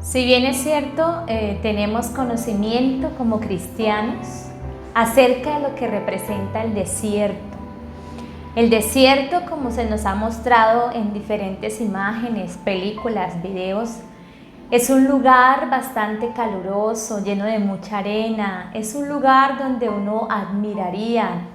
Si bien es cierto, tenemos conocimiento como cristianos acerca de lo que representa el desierto. El desierto, como se nos ha mostrado en diferentes imágenes, películas, videos, es un lugar bastante caluroso, lleno de mucha arena. Es un lugar donde uno admiraría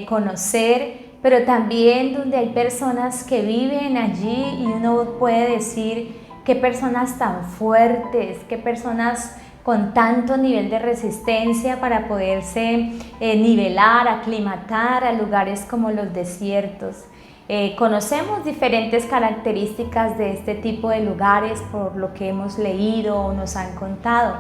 conocer, pero también donde hay personas que viven allí y uno puede decir qué personas tan fuertes, qué personas con tanto nivel de resistencia para poderse nivelar, aclimatar a lugares como los desiertos. Conocemos diferentes características de este tipo de lugares por lo que hemos leído o nos han contado,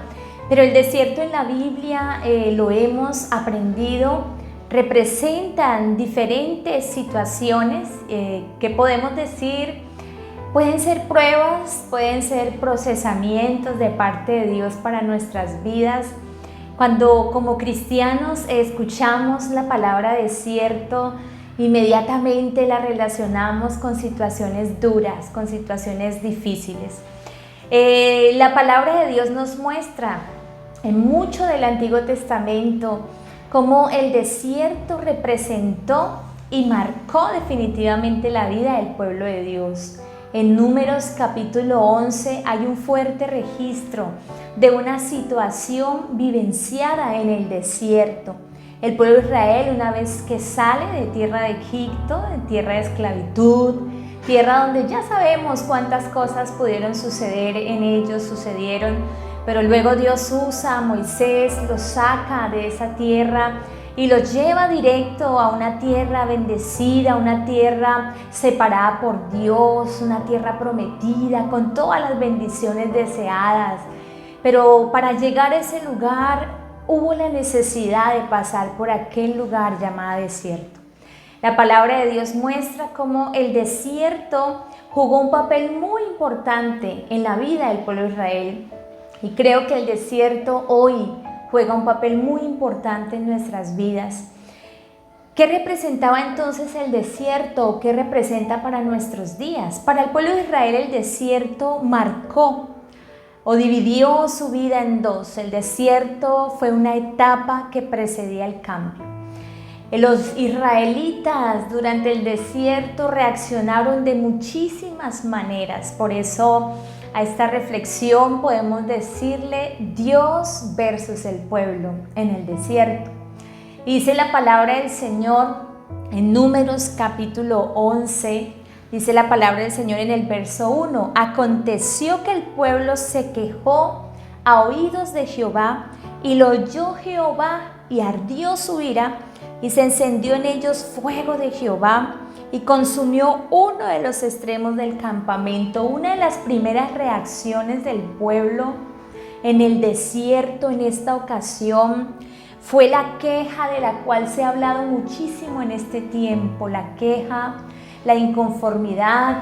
pero el desierto en la Biblia lo hemos aprendido, representan diferentes situaciones que podemos decir pueden ser pruebas, pueden ser procesamientos de parte de Dios para nuestras vidas. Cuando como cristianos escuchamos la palabra desierto, inmediatamente la relacionamos con situaciones duras, con situaciones difíciles. La palabra de Dios nos muestra en mucho del Antiguo Testamento cómo el desierto representó y marcó definitivamente la vida del pueblo de Dios. En Números capítulo 11 hay un fuerte registro de una situación vivenciada en el desierto. El pueblo de Israel, una vez que sale de tierra de Egipto, de tierra de esclavitud, tierra donde ya sabemos cuántas cosas pudieron suceder en ellos, sucedieron, pero luego Dios usa a Moisés, los saca de esa tierra y los lleva directo a una tierra bendecida, una tierra separada por Dios, una tierra prometida, con todas las bendiciones deseadas. Pero para llegar a ese lugar hubo la necesidad de pasar por aquel lugar llamado desierto. La palabra de Dios muestra cómo el desierto jugó un papel muy importante en la vida del pueblo de Israel. Y creo que el desierto hoy juega un papel muy importante en nuestras vidas. ¿Qué representaba entonces el desierto? ¿Qué representa para nuestros días? Para el pueblo de Israel el desierto marcó o dividió su vida en dos. El desierto fue una etapa que precedía el cambio. Los israelitas durante el desierto reaccionaron de muchísimas maneras. Por eso a esta reflexión podemos decirle Dios versus el pueblo en el desierto. Dice la palabra del Señor en Números capítulo 11, dice la palabra del Señor en el verso 1: aconteció que el pueblo se quejó a oídos de Jehová, y lo oyó Jehová, y ardió su ira, y se encendió en ellos fuego de Jehová, y consumió uno de los extremos del campamento. Una de las primeras reacciones del pueblo en el desierto en esta ocasión fue la queja de la cual se ha hablado muchísimo en este tiempo, la queja, la inconformidad.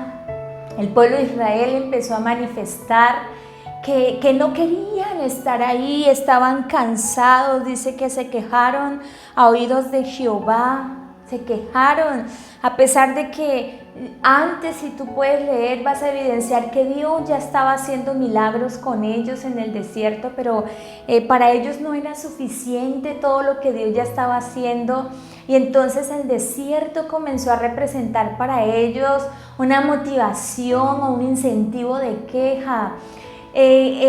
El pueblo de Israel empezó a manifestar que no querían estar ahí, estaban cansados. Dice que se quejaron a oídos de Jehová, se quejaron, a pesar de que antes, si tú puedes leer, vas a evidenciar que Dios ya estaba haciendo milagros con ellos en el desierto, pero para ellos no era suficiente todo lo que Dios ya estaba haciendo. Y entonces el desierto comenzó a representar para ellos una motivación o un incentivo de queja.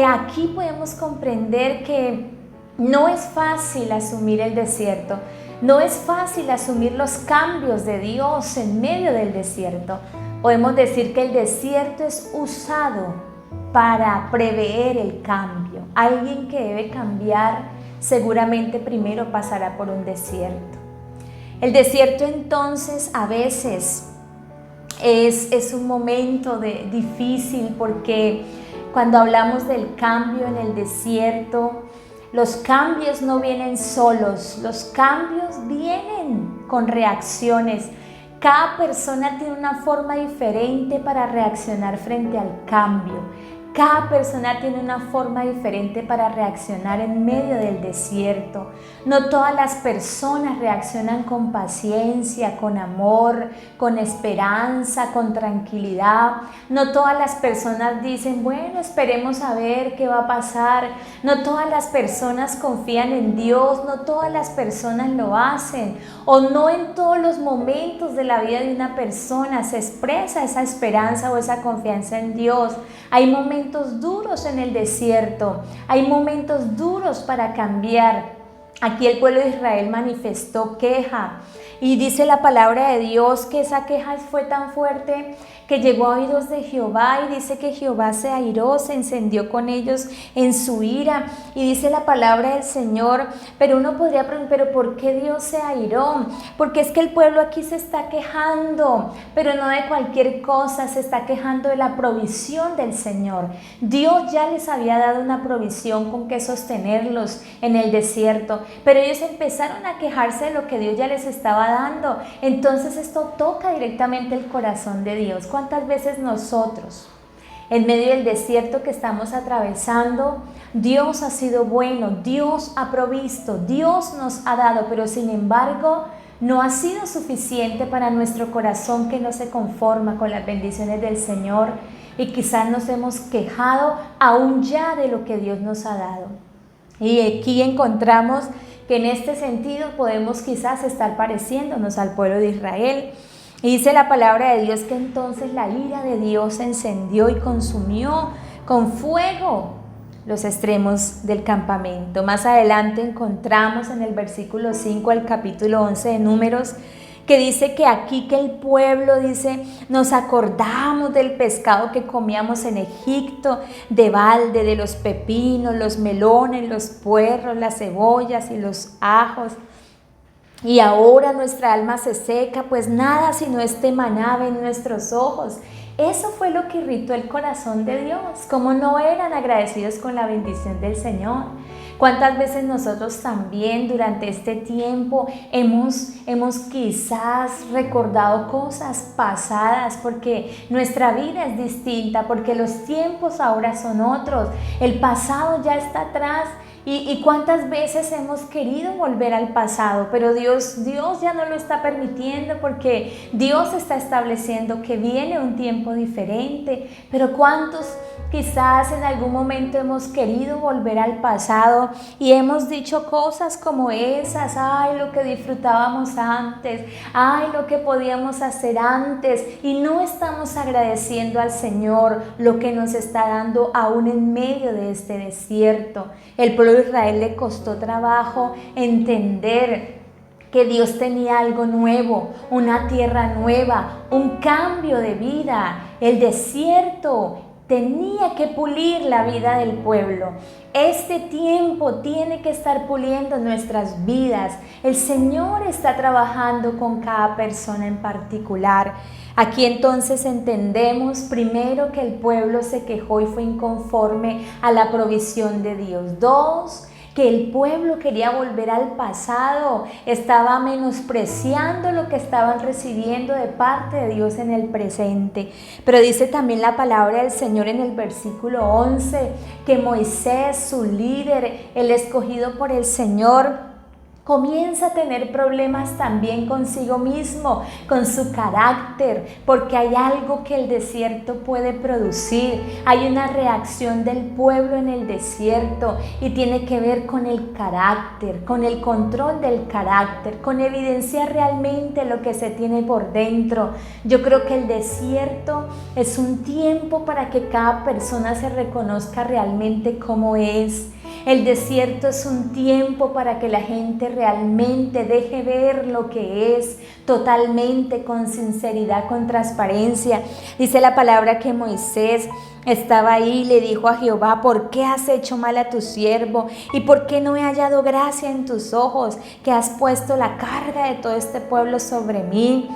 Aquí podemos comprender que no es fácil asumir el desierto, no es fácil asumir los cambios de Dios en medio del desierto. Podemos decir que el desierto es usado para prever el cambio. Alguien que debe cambiar seguramente primero pasará por un desierto. El desierto entonces a veces es un momento difícil, porque cuando hablamos del cambio en el desierto, los cambios no vienen solos, los cambios vienen con reacciones. Cada persona tiene una forma diferente para reaccionar frente al cambio. Cada persona tiene una forma diferente para reaccionar en medio del desierto. No todas las personas reaccionan con paciencia, con amor, con esperanza, con tranquilidad. No todas las personas dicen, bueno, esperemos a ver qué va a pasar. No todas las personas confían en Dios, no todas las personas lo hacen. O no en todos los momentos de la vida de una persona se expresa esa esperanza o esa confianza en Dios. Hay momentos duros en el desierto, hay momentos duros para cambiar. Aquí el pueblo de Israel manifestó queja y dice la palabra de Dios que esa queja fue tan fuerte que llegó a oídos de Jehová, y dice que Jehová se airó, se encendió con ellos en su ira. Y dice la palabra del Señor, pero uno podría preguntar, ¿pero por qué Dios se airó? Porque es que el pueblo aquí se está quejando, pero no de cualquier cosa, se está quejando de la provisión del Señor. Dios ya les había dado una provisión con que sostenerlos en el desierto, pero ellos empezaron a quejarse de lo que Dios ya les estaba dando. Entonces esto toca directamente el corazón de Dios. ¿Cuántas veces nosotros, en medio del desierto que estamos atravesando, Dios ha sido bueno, Dios ha provisto, Dios nos ha dado, pero sin embargo no ha sido suficiente para nuestro corazón, que no se conforma con las bendiciones del Señor, y quizás nos hemos quejado aún ya de lo que Dios nos ha dado? Y aquí encontramos que en este sentido podemos quizás estar pareciéndonos al pueblo de Israel. Y dice la palabra de Dios que entonces la ira de Dios se encendió y consumió con fuego los extremos del campamento. Más adelante encontramos en el versículo 5 al capítulo 11 de Números, que dice que aquí que el pueblo dice, nos acordamos del pescado que comíamos en Egipto, de balde, de los pepinos, los melones, los puerros, las cebollas y los ajos. Y ahora nuestra alma se seca, pues nada sino este maná ve en nuestros ojos. Eso fue lo que irritó el corazón de Dios, como no eran agradecidos con la bendición del Señor. ¿Cuántas veces nosotros también durante este tiempo hemos quizás recordado cosas pasadas, porque nuestra vida es distinta, porque los tiempos ahora son otros, el pasado ya está atrás? ¿Y cuántas veces hemos querido volver al pasado? Pero Dios ya no lo está permitiendo, porque Dios está estableciendo que viene un tiempo diferente. Pero ¿cuántos quizás en algún momento hemos querido volver al pasado y hemos dicho cosas como esas? Ay, lo que disfrutábamos antes, ay, lo que podíamos hacer antes, y no estamos agradeciendo al Señor lo que nos está dando aún en medio de este desierto. El pueblo de Israel le costó trabajo entender que Dios tenía algo nuevo, una tierra nueva, un cambio de vida. El desierto tenía que pulir la vida del pueblo. Este tiempo tiene que estar puliendo nuestras vidas. El Señor está trabajando con cada persona en particular. Aquí entonces entendemos primero que el pueblo se quejó y fue inconforme a la provisión de Dios. 2, que el pueblo quería volver al pasado, estaba menospreciando lo que estaban recibiendo de parte de Dios en el presente. Pero dice también la palabra del Señor en el versículo 11, que Moisés, su líder, el escogido por el Señor, comienza a tener problemas también consigo mismo, con su carácter, porque hay algo que el desierto puede producir. Hay una reacción del pueblo en el desierto y tiene que ver con el carácter, con el control del carácter, con evidenciar realmente lo que se tiene por dentro. Yo creo que el desierto es un tiempo para que cada persona se reconozca realmente cómo es. El desierto es un tiempo para que la gente realmente deje ver lo que es, totalmente, con sinceridad, con transparencia. Dice la palabra que Moisés estaba ahí y le dijo a Jehová: ¿por qué has hecho mal a tu siervo? ¿Y por qué no he hallado gracia en tus ojos, que has puesto la carga de todo este pueblo sobre mí?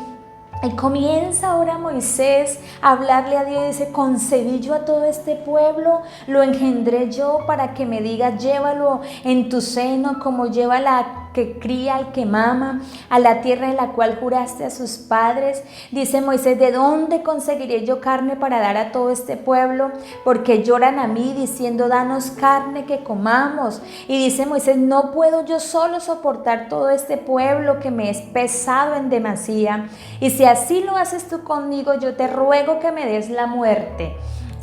Y comienza ahora Moisés a hablarle a Dios y dice: concebí yo a todo este pueblo, lo engendré yo para que me digas: llévalo en tu seno como lleva la que cría al que mama, a la tierra en la cual juraste a sus padres. Dice Moisés, ¿de dónde conseguiré yo carne para dar a todo este pueblo? Porque lloran a mí diciendo, danos carne que comamos. Y dice Moisés, no puedo yo solo soportar todo este pueblo que me es pesado en demasía. Y si así lo haces tú conmigo, yo te ruego que me des la muerte.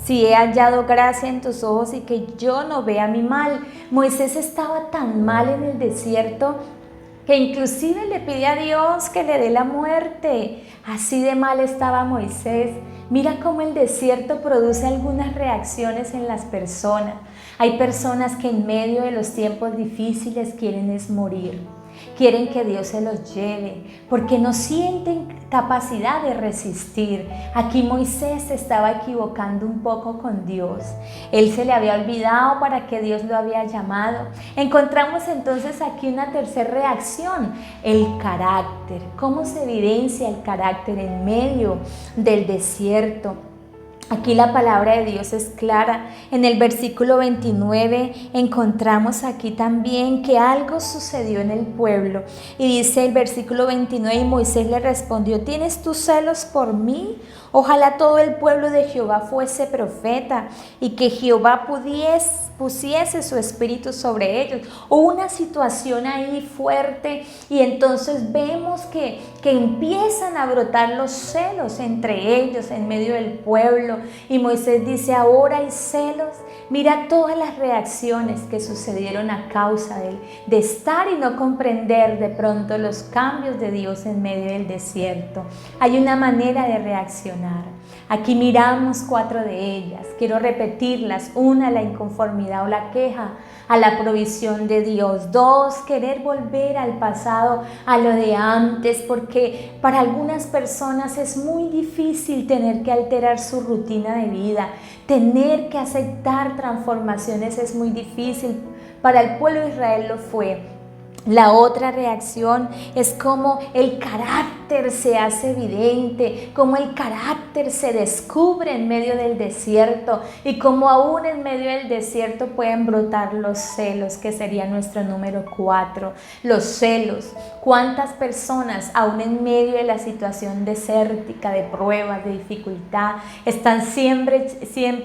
Si he hallado gracia en tus ojos y que yo no vea mi mal. Moisés estaba tan mal en el desierto que inclusive le pide a Dios que le dé la muerte. Así de mal estaba Moisés. Mira cómo el desierto produce algunas reacciones en las personas. Hay personas que en medio de los tiempos difíciles quieren es morir. Quieren que Dios se los lleve porque no sienten capacidad de resistir. Aquí Moisés se estaba equivocando un poco con Dios. Él se le había olvidado para que Dios lo había llamado. Encontramos entonces aquí una tercera reacción, el carácter. ¿Cómo se evidencia el carácter en medio del desierto? Aquí la palabra de Dios es clara. En el versículo 29 encontramos aquí también que algo sucedió en el pueblo. Y dice el versículo 29, y Moisés le respondió, ¿tienes tú celos por mí? Ojalá todo el pueblo de Jehová fuese profeta y que Jehová pusiese su espíritu sobre ellos. Hubo una situación ahí fuerte y entonces vemos que empiezan a brotar los celos entre ellos en medio del pueblo. Y Moisés dice, ahora hay celos. Mira todas las reacciones que sucedieron a causa de estar y no comprender de pronto los cambios de Dios en medio del desierto. Hay una manera de reaccionar. Aquí miramos 4 de ellas. Quiero repetirlas. 1, la inconformidad o la queja a la provisión de Dios. 2, querer volver al pasado, a lo de antes, porque para algunas personas es muy difícil tener que alterar su rutina de vida. Tener que aceptar transformaciones es muy difícil. Para el pueblo de Israel lo fue. La otra reacción es cómo el carácter se hace evidente, cómo el carácter se descubre en medio del desierto y cómo aún en medio del desierto pueden brotar los celos, que sería nuestro número 4. Los celos. ¿Cuántas personas aún en medio de la situación desértica, de pruebas, de dificultad, están siempre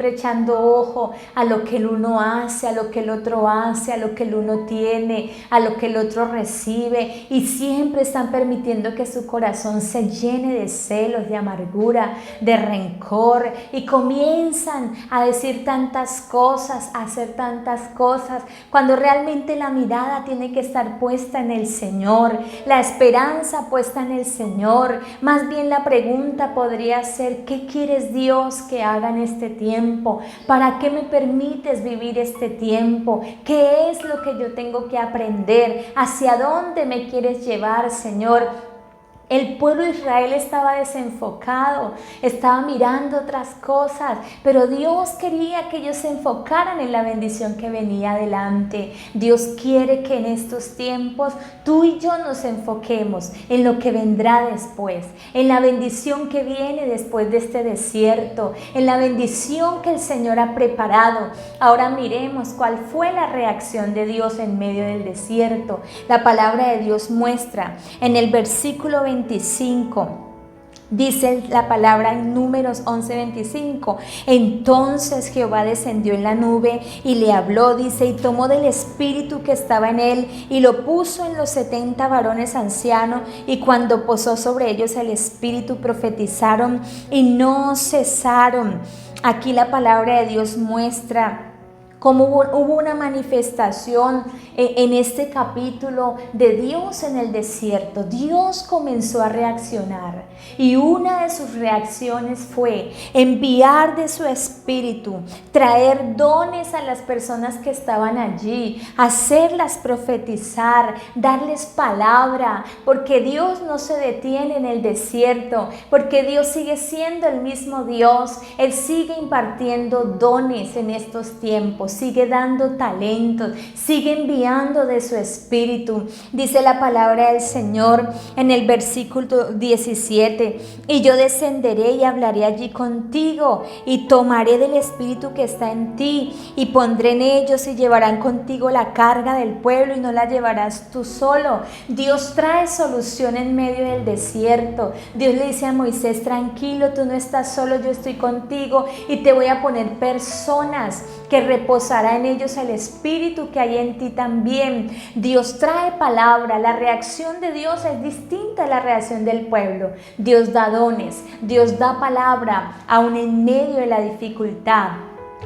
echando ojo a lo que el uno hace, a lo que el otro hace, a lo que el uno tiene, a lo que el otro recibe, y siempre están permitiendo que su corazón se llene de celos, de amargura, de rencor, y comienzan a decir tantas cosas, a hacer tantas cosas, cuando realmente la mirada tiene que estar puesta en el Señor, la esperanza puesta en el Señor? Más bien la pregunta podría ser, ¿qué quieres Dios que haga en este tiempo? ¿Para qué me permites vivir este tiempo? ¿Qué es lo que yo tengo que aprender? ¿Hacia dónde me quieres llevar, Señor? El pueblo de Israel estaba desenfocado, estaba mirando otras cosas, pero Dios quería que ellos se enfocaran en la bendición que venía adelante. Dios quiere que en estos tiempos tú y yo nos enfoquemos en lo que vendrá después, en la bendición que viene después de este desierto, en la bendición que el Señor ha preparado. Ahora miremos cuál fue la reacción de Dios en medio del desierto. La palabra de Dios muestra en el versículo 25, dice la palabra en Números 11:25, entonces Jehová descendió en la nube y le habló, dice, y tomó del espíritu que estaba en él y lo puso en los 70 varones ancianos, y cuando posó sobre ellos el espíritu profetizaron y no cesaron. Aquí la palabra de Dios muestra como hubo una manifestación en este capítulo de Dios en el desierto. Dios comenzó a reaccionar y una de sus reacciones fue enviar de su espíritu, traer dones a las personas que estaban allí, hacerlas profetizar, darles palabra, porque Dios no se detiene en el desierto, porque Dios sigue siendo el mismo Dios. Él sigue impartiendo dones en estos tiempos, sigue dando talentos, sigue enviando de su espíritu. Dice la palabra del Señor en el versículo 17, y yo descenderé y hablaré allí contigo y tomaré del Espíritu que está en ti y pondré en ellos y llevarán contigo la carga del pueblo y no la llevarás tú solo. Dios trae solución en medio del desierto. Dios le dice a Moisés, tranquilo, tú no estás solo, yo estoy contigo y te voy a poner personas que reposará en ellos el Espíritu que hay en ti también. Dios trae palabra. La reacción de Dios es distinta a la reacción del pueblo. Dios da dones, Dios da palabra, aún en medio de la dificultad.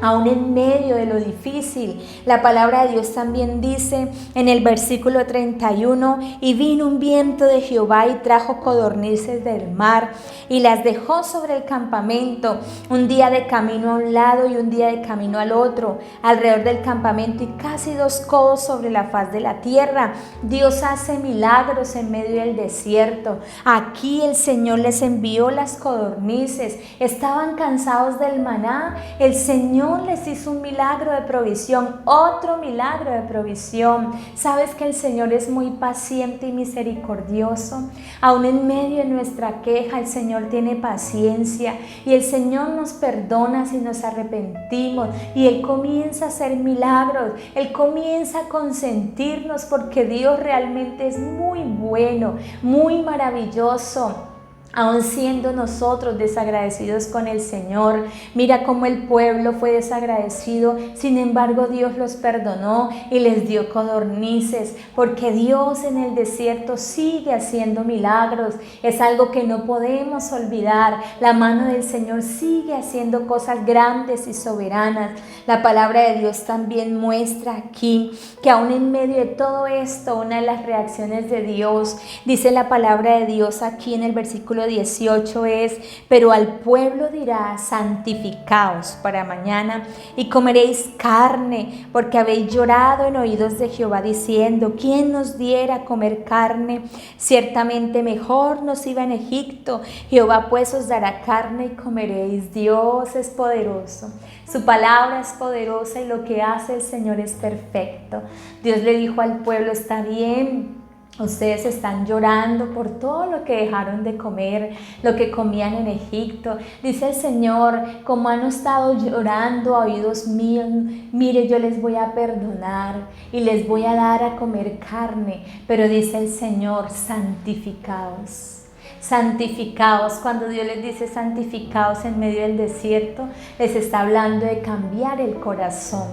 Aún en medio de lo difícil, la palabra de Dios también dice en el versículo 31, y vino un viento de Jehová y trajo codornices del mar y las dejó sobre el campamento, un día de camino a un lado y un día de camino al otro, alrededor del campamento y casi 2 codos sobre la faz de la tierra. Dios hace milagros en medio del desierto. Aquí el Señor les envió las codornices, estaban cansados del maná, el Señor les hizo un milagro de provisión, otro milagro de provisión. ¿Sabes que el Señor es muy paciente y misericordioso? Aún en medio de nuestra queja, el Señor tiene paciencia y el Señor nos perdona si nos arrepentimos y Él comienza a hacer milagros, Él comienza a consentirnos porque Dios realmente es muy bueno, muy maravilloso. Aun siendo nosotros desagradecidos con el Señor, mira cómo el pueblo fue desagradecido, sin embargo Dios los perdonó y les dio codornices, porque Dios en el desierto sigue haciendo milagros, es algo que no podemos olvidar. La mano del Señor sigue haciendo cosas grandes y soberanas. La palabra de Dios también muestra aquí que aún en medio de todo esto, una de las reacciones de Dios, dice la palabra de Dios aquí en el versículo 18 es, pero al pueblo dirá, santificaos para mañana y comeréis carne, porque habéis llorado en oídos de Jehová diciendo, ¿quién nos diera a comer carne? Ciertamente mejor nos iba en Egipto. Jehová pues os dará carne y comeréis. Dios es poderoso, su palabra es poderosa y lo que hace el Señor es perfecto. Dios le dijo al pueblo, está bien, ustedes están llorando por todo lo que dejaron de comer, lo que comían en Egipto. Dice el Señor, como han estado llorando a oídos míos, mire, yo les voy a perdonar y les voy a dar a comer carne. Pero dice el Señor, santificaos. Santificaos. Cuando Dios les dice santificaos en medio del desierto, les está hablando de cambiar el corazón,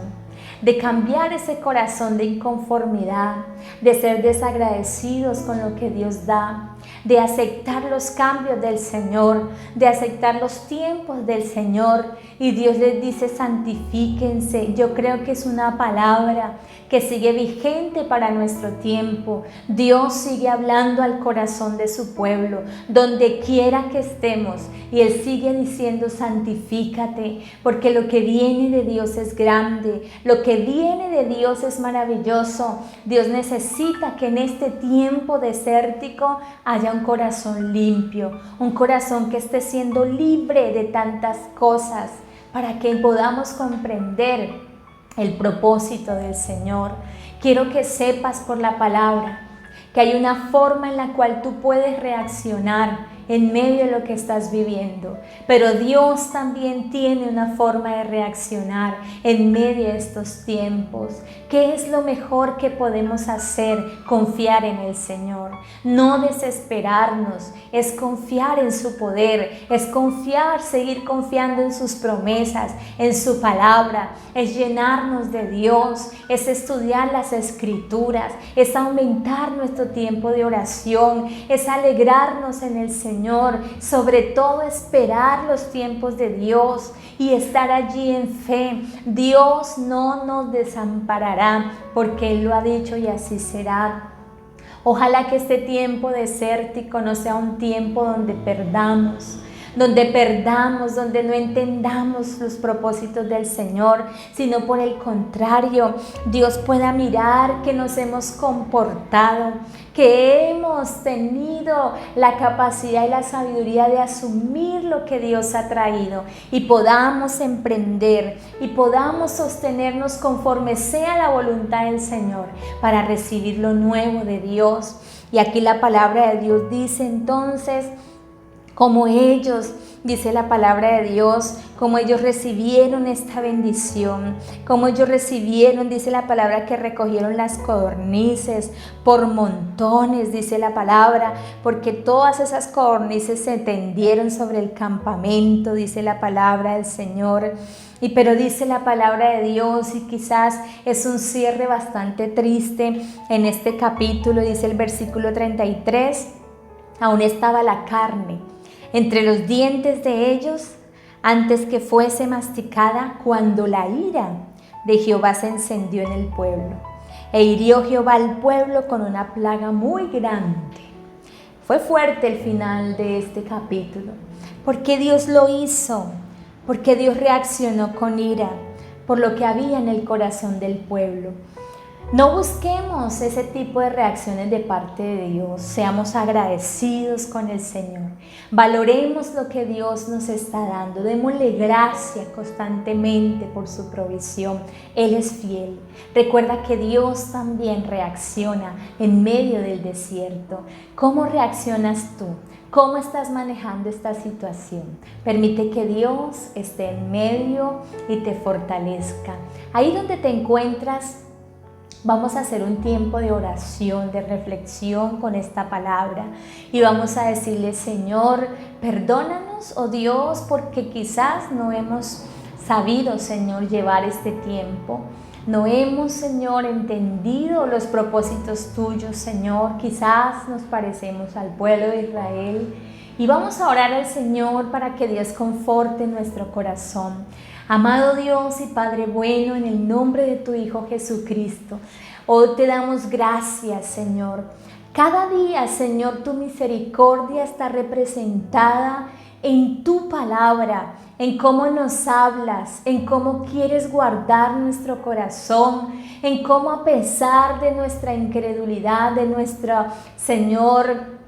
de cambiar ese corazón de inconformidad, de ser desagradecidos con lo que Dios da, de aceptar los cambios del Señor, de aceptar los tiempos del Señor. Y Dios les dice santifíquense. Yo creo que es una palabra que sigue vigente para nuestro tiempo. Dios sigue hablando al corazón de su pueblo, donde quiera que estemos, y Él sigue diciendo santifícate, porque lo que viene de Dios es grande, lo que viene de Dios es maravilloso. Dios necesita que en este tiempo desértico haya un corazón limpio, un corazón que esté siendo libre de tantas cosas, para que podamos comprender el propósito del Señor. Quiero que sepas por la palabra que hay una forma en la cual tú puedes reaccionar en medio de lo que estás viviendo, pero Dios también tiene una forma de reaccionar en medio de estos tiempos. ¿Qué es lo mejor que podemos hacer? Confiar en el Señor, no desesperarnos, es confiar en su poder, es confiar, seguir confiando en sus promesas, en su palabra, es llenarnos de Dios, es estudiar las Escrituras, es aumentar nuestro tiempo de oración, es alegrarnos en el Señor, sobre todo esperar los tiempos de Dios y estar allí en fe. Dios no nos desamparará porque Él lo ha dicho y así será. Ojalá que este tiempo desértico no sea un tiempo donde perdamos, donde no entendamos los propósitos del Señor, sino por el contrario, Dios pueda mirar que nos hemos comportado, que hemos tenido la capacidad y la sabiduría de asumir lo que Dios ha traído y podamos emprender y podamos sostenernos conforme sea la voluntad del Señor para recibir lo nuevo de Dios. Y aquí la palabra de Dios dice entonces, como ellos dice la palabra de Dios, cómo ellos recibieron esta bendición, cómo ellos recibieron, dice la palabra, que recogieron las codornices por montones, dice la palabra, porque todas esas codornices se tendieron sobre el campamento, dice la palabra del Señor. Pero dice la palabra de Dios, y quizás es un cierre bastante triste en este capítulo, dice el versículo 33, aún estaba la carne entre los dientes de ellos antes que fuese masticada, cuando la ira de Jehová se encendió en el pueblo. E hirió Jehová al pueblo con una plaga muy grande. Fue fuerte el final de este capítulo. ¿Por qué Dios lo hizo? Porque Dios reaccionó con ira por lo que había en el corazón del pueblo. No busquemos ese tipo de reacciones de parte de Dios. Seamos agradecidos con el Señor. Valoremos lo que Dios nos está dando. Démosle gracias constantemente por su provisión. Él es fiel. Recuerda que Dios también reacciona en medio del desierto. ¿Cómo reaccionas tú? ¿Cómo estás manejando esta situación? Permite que Dios esté en medio y te fortalezca. Ahí donde te encuentras, vamos a hacer un tiempo de oración, de reflexión con esta palabra, y vamos a decirle: Señor, perdónanos, oh Dios, porque quizás no hemos sabido, Señor, llevar este tiempo. No hemos, Señor, entendido los propósitos tuyos, Señor. Quizás nos parecemos al pueblo de Israel. Y vamos a orar al Señor para que Dios conforte nuestro corazón. Amado Dios y Padre bueno, en el nombre de tu Hijo Jesucristo, hoy te damos gracias, Señor. Cada día, Señor, tu misericordia está representada en tu palabra, en cómo nos hablas, en cómo quieres guardar nuestro corazón, en cómo, a pesar de nuestra incredulidad, de nuestra, Señor,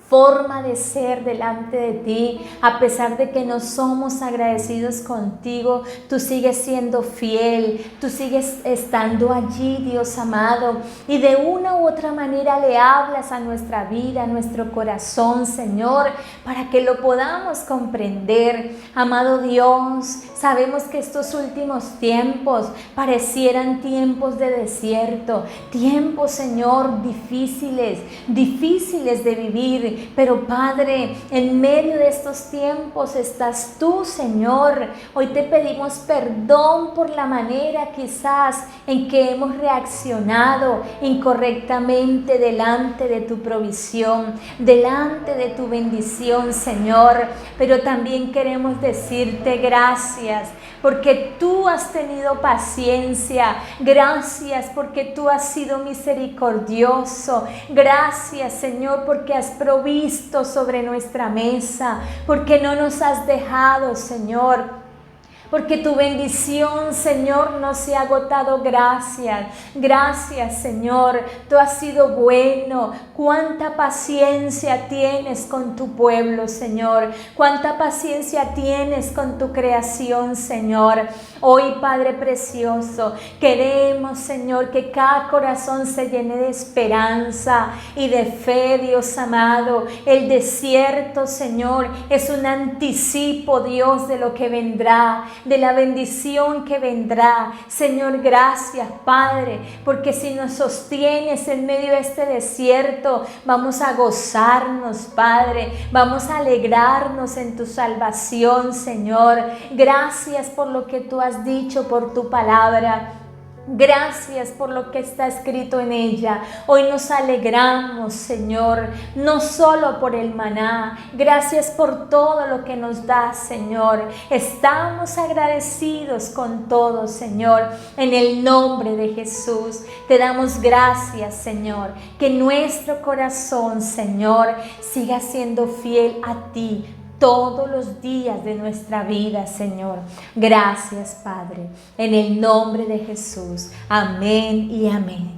forma de ser delante de ti, a pesar de que no somos agradecidos contigo, tú sigues siendo fiel, tú sigues estando allí, Dios amado, y de una u otra manera le hablas a nuestra vida, a nuestro corazón, Señor, para que lo podamos comprender. Amado Dios, sabemos que estos últimos tiempos parecieran tiempos de desierto, tiempos, Señor, difíciles de vivir. Pero Padre, en medio de estos tiempos estás tú, Señor. Hoy te pedimos perdón por la manera quizás en que hemos reaccionado incorrectamente delante de tu provisión, delante de tu bendición, Señor. Pero también queremos decirte gracias, porque tú has tenido paciencia. Gracias porque tú has sido misericordioso. Gracias, Señor, porque has provisto sobre nuestra mesa, porque no nos has dejado, Señor. Porque tu bendición, Señor, no se ha agotado. Gracias, Señor. Tú has sido bueno. Cuánta paciencia tienes con tu pueblo, Señor. Cuánta paciencia tienes con tu creación, Señor. Hoy, Padre precioso, queremos, Señor, que cada corazón se llene de esperanza y de fe, Dios amado. El desierto, Señor, es un anticipo, Dios, de lo que vendrá, de la bendición que vendrá. Señor, gracias, Padre, porque si nos sostienes en medio de este desierto, vamos a gozarnos, Padre, vamos a alegrarnos en tu salvación, Señor. Gracias por lo que tú has dicho, por tu palabra. Gracias por lo que está escrito en ella. Hoy nos alegramos, Señor, no solo por el maná. Gracias por todo lo que nos das, Señor. Estamos agradecidos con todo, Señor. En el nombre de Jesús te damos gracias, Señor. Que nuestro corazón, Señor, siga siendo fiel a ti todos los días de nuestra vida, Señor. Gracias, Padre, en el nombre de Jesús. Amén y amén.